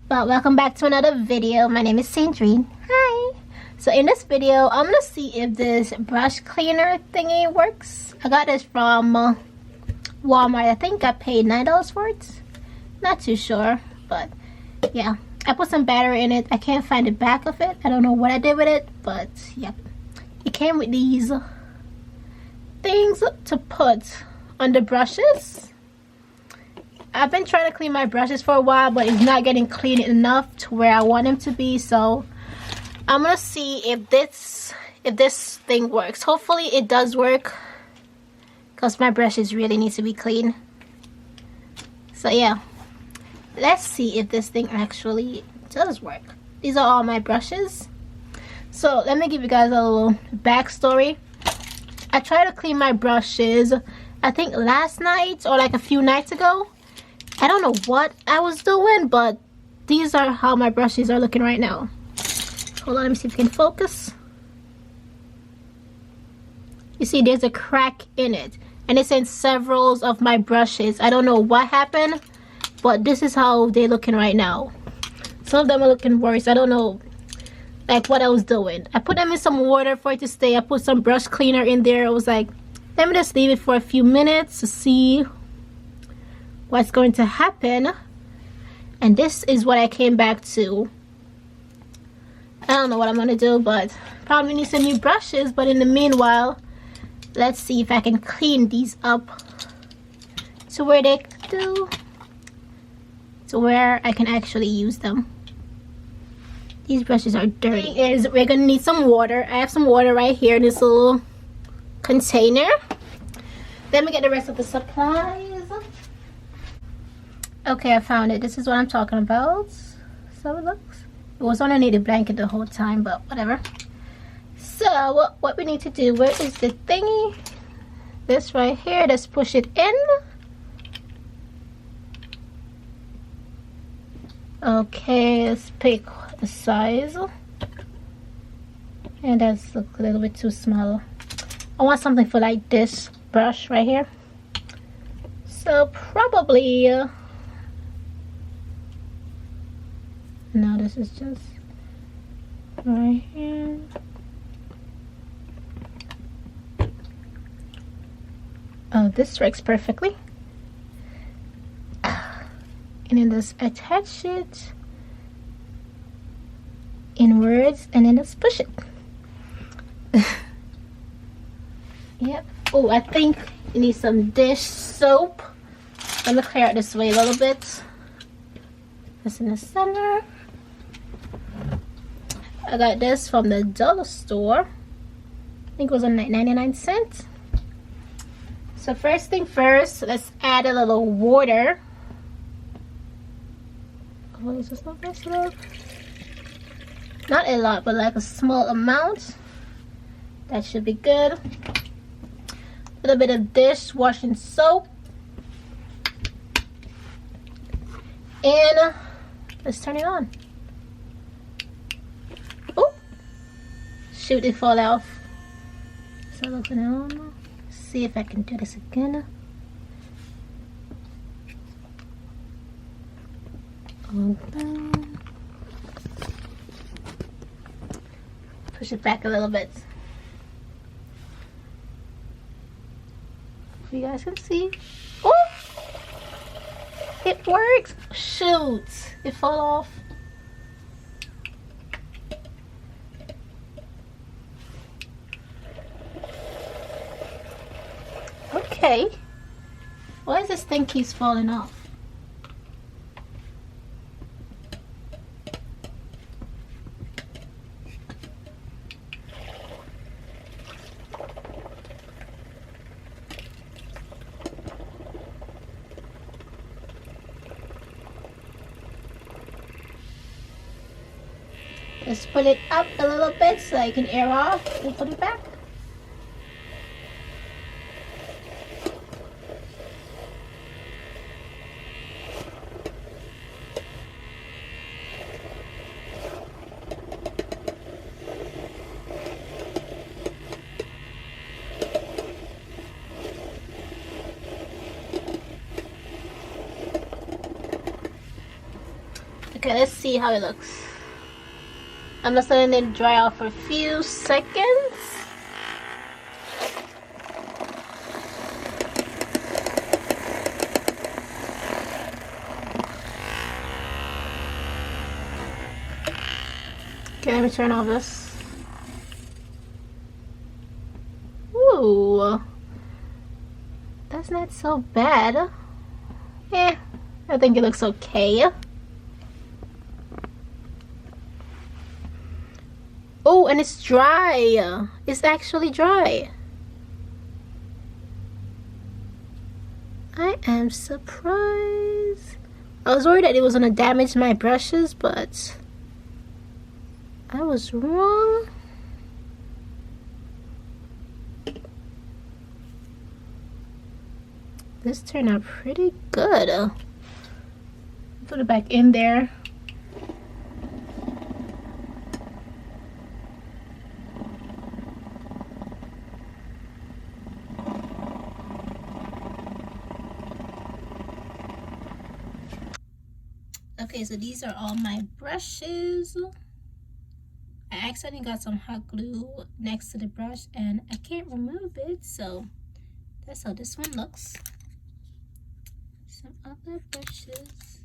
But welcome back to another video. My name is Sandreen. Hi. So in this video, I'm gonna see if this brush cleaner thingy works. I got this from Walmart. I think I paid $9 for it. Not too sure, but yeah. I put some battery in it. I can't find the back of it. I don't know what I did with it, but yep. It came with these things to put on the brushes. I've been trying to clean my brushes for a while, but it's not getting clean enough to where I want them to be. So I'm gonna see if this thing works. Hopefully it does work, because my brushes really need to be clean. So yeah, let's see if this thing actually does work. These are all my brushes. So let me give you guys a little backstory. I tried to clean my brushes, I think last night or like a few nights ago. I don't know what I was doing, but these are how my brushes are looking right now. Hold on, let me see if we can focus. You see there's a crack in it, and it's in several of my brushes. I don't know what happened, but this is how they're looking right now. Some of them are looking worse. I don't know like what I was doing. I put them in some water for it to stay. I put some brush cleaner in there. I was like, let me just leave it for a few minutes to see what's going to happen. And this is what I came back to. I don't know what I'm gonna do, but probably need some new brushes. But in the meanwhile, let's see if I can clean these up to where they do, to where I can actually use them. These brushes are dirty. We're gonna need some water. I have some water right here in this little container. Let me get the rest of the supplies. Okay, I found it. This is what I'm talking about. So it looks. It was underneath the blanket the whole time, but whatever. So what we need to do, where is the thingy? This right here. Let's push it in. Okay, let's pick the size. And that's a little bit too small. I want something for like this brush right here. So probably no, this is just right here. Oh, this works perfectly. And then just attach it inwards, and then just push it. Yep. Oh, I think you need some dish soap. Let me clear out this way a little bit. That's in the center. I got this from the dollar store. I think it was on 99 cents. So first thing first, let's add a little water. Oh, is this not this enough? Not a lot, but like a small amount. That should be good. A little bit of dishwashing soap. And let's turn it on. Oh, shoot, it fall off. So looking on. See if I can do this again. Push it back a little bit. If you guys can see. Oh, it works. Shoot, it fell off. Okay, why is this thing keeps falling off? Let's put it up a little bit so I can air off and put it back. Okay, let's see how it looks. I'm just letting it dry out for a few seconds. Okay, let me turn off this. Ooh, that's not so bad. Eh, I think it looks okay. Oh, and it's dry. It's actually dry. I am surprised. I was worried that it was gonna damage my brushes, but I was wrong. This turned out pretty good. Put it back in there. Okay, so these are all my brushes. I accidentally got some hot glue next to the brush and I can't remove it, so that's how this one looks. Some other brushes.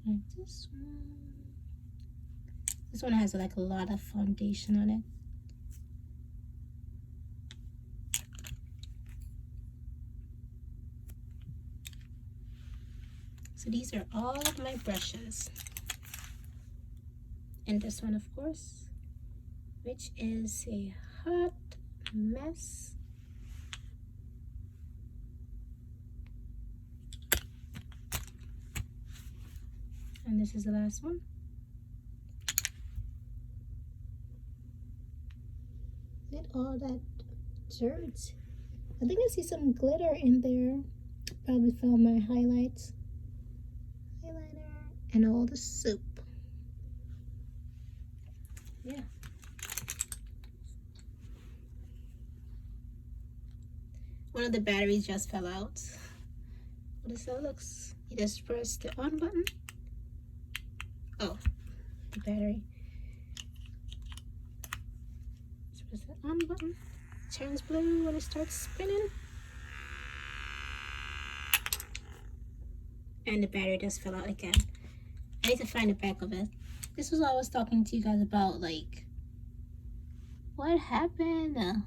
And this one has like a lot of foundation on it. So these are all of my brushes. And this one, of course, which is a hot mess. And this is the last one. Look at all that dirt. I think I see some glitter in there. Probably found my highlights. Highlighter and all the soup. Yeah. One of the batteries just fell out. What is that looks? You just press the on button. Oh, the battery. Just press the on button. Turns blue when it starts spinning. And the battery just fell out again. I need to find the back of it. This was what I was talking to you guys about, like, what happened?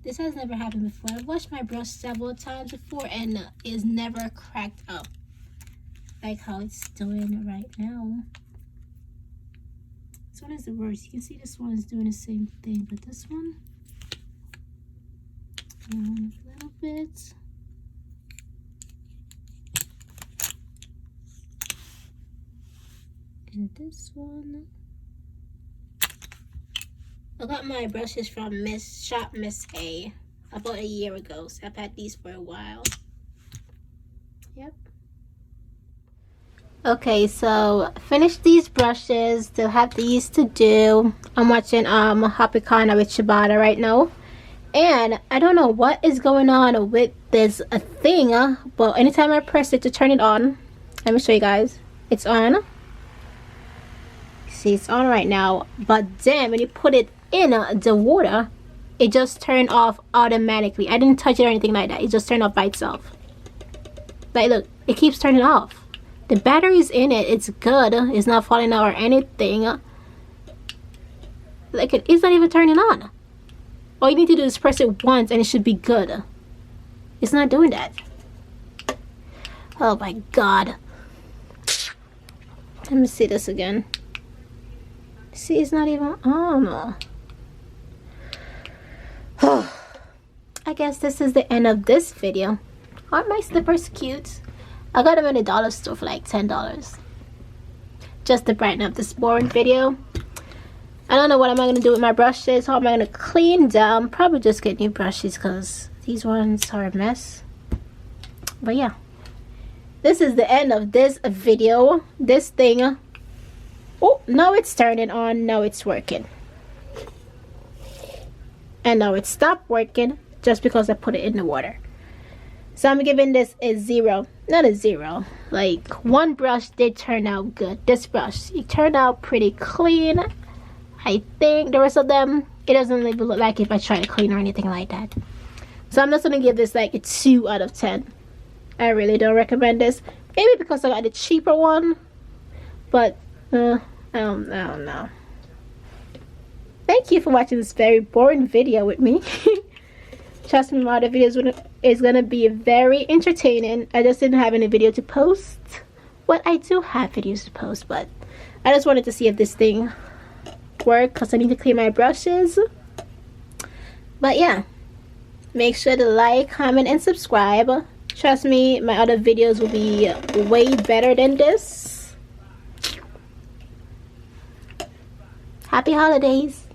This has never happened before. I've washed my brush several times before and it's never cracked up like how it's doing right now. This one is the worst. You can see this one is doing the same thing, but this one, a little bit. And this one, I got my brushes from Shop Miss A about a year ago, so I've had these for a while. Yep. Okay, so finished these brushes. Still have these to do. I'm watching Hapikana with Shibata right now, and I don't know what is going on with this thing, but anytime I press it to turn it on, let me show you guys. It's on. See, it's on right now, but then when you put it in the water, it just turned off automatically. I didn't touch it or anything like that. It just turned off by itself. Like, look, it keeps turning off. The battery's in it. It's good. It's not falling out or anything. Like, it's not even turning on. All you need to do is press it once and it should be good. It's not doing that. Oh my god. Let me see this again. See, it's not even on. I guess this is the end of this video. Aren't my slippers cute? I got them in the dollar store for like $10. Just to brighten up this boring video. I don't know what am I going to do with my brushes. How am I going to clean them? Probably just get new brushes because these ones are a mess. But yeah, this is the end of this video. This thing, oh, now it's turning on, now it's working, and now it stopped working just because I put it in the water. So I'm giving this a 0. Not a 0, like, one brush did turn out good. This brush, it turned out pretty clean. I think the rest of them, it doesn't even look like if I try to clean or anything like that. So I'm just gonna give this like a 2 out of 10. I really don't recommend this. Maybe because I got the cheaper one, but I don't know. Thank you for watching this very boring video with me. Trust me, my other videos is gonna be very entertaining. I just didn't have any video to post. Well, I do have videos to post, but I just wanted to see if this thing worked because I need to clean my brushes. But yeah, make sure to like, comment, and subscribe. Trust me, my other videos will be way better than this. Happy holidays.